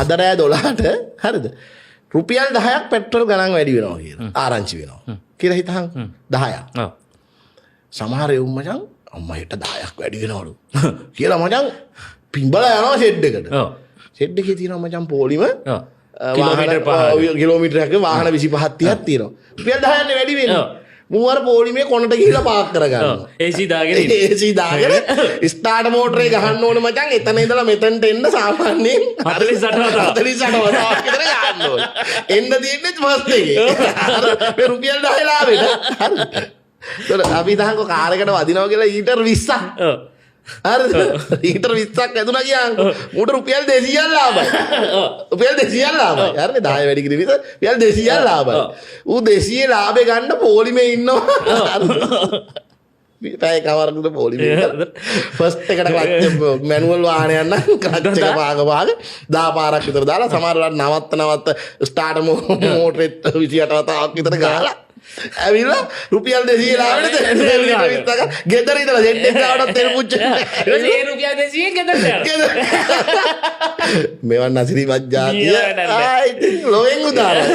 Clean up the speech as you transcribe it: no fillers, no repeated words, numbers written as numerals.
අද රෑ 12ට හරිද රුපියල් 10ක් පෙට්‍රල් ගණන් වැඩි වෙනවා කියලා ආරංචි වෙනවා කියලා හිතහන් 10ක් සමහර එවුන් මචං අම්මා හෙට 10ක් වැඩි වෙනවලු කියලා මචං පිඹලා යනවා ෂෙඩ් එකට ෂෙඩ් එකේ තියෙනවා මචං පොලිම කිලෝමීටරයක වාහන 25ක් 30ක් තියෙනවා රුපියල් 10ක් නේ වැඩි වෙන්නේ මුවර පොලිමේ කොනට ගිහිල්ලා පාක් කරගන්නවා AC දාගෙන ස්ටාර්ට් මෝටරේ ගහන්න ඕනේ මචං එතන ඉඳලා මෙතනට එන්න සාමාන්‍යයෙන් 48 වතාවක් විතර ගන්න ඕනේ එන්න තියෙන්නේ ෆස්ට් එකේ මේ රුපියල් 10 ලාභෙට හරි අපි තහංකො කාර් එකට වදිනවා කියලා ලීටර් 20ක් හරිද ලීටර් 20ක් ඇදුණා කියන් මූට රුපියල් 200ක් ලාභයි රුපියල් 200ක් ලාභයි හරිනේ 10 වැඩි කිරි විතර රුපියල් 200ක් ලාභයි ඌ 200 ලාභේ ගන්න පොලිමේ ඉන්නවා පැය කවරකට පොලිමේ ෆස්ට් එකට ක්ලච් මැනුවල් වාහනයක් නම් ක්ලච් එක පාග 10 පාරක් විතර දාලා සමහර වෙලාවට නවත්ත ස්ටාර්ට් මෝටරේ 28 වතාවක් විතර ගහලා ඇවිල්ලා රුපියල් 200 ලාවෙට ගෙදර ඉඳලා සෙට් එක ගාවටත් තෙල් පුච්ච ඒ රුපියල් 200 ගෙදරට යනවා මෙවන් නැසිරි වජ්ජාතිය ආයි ලොවෙන් උදාරයි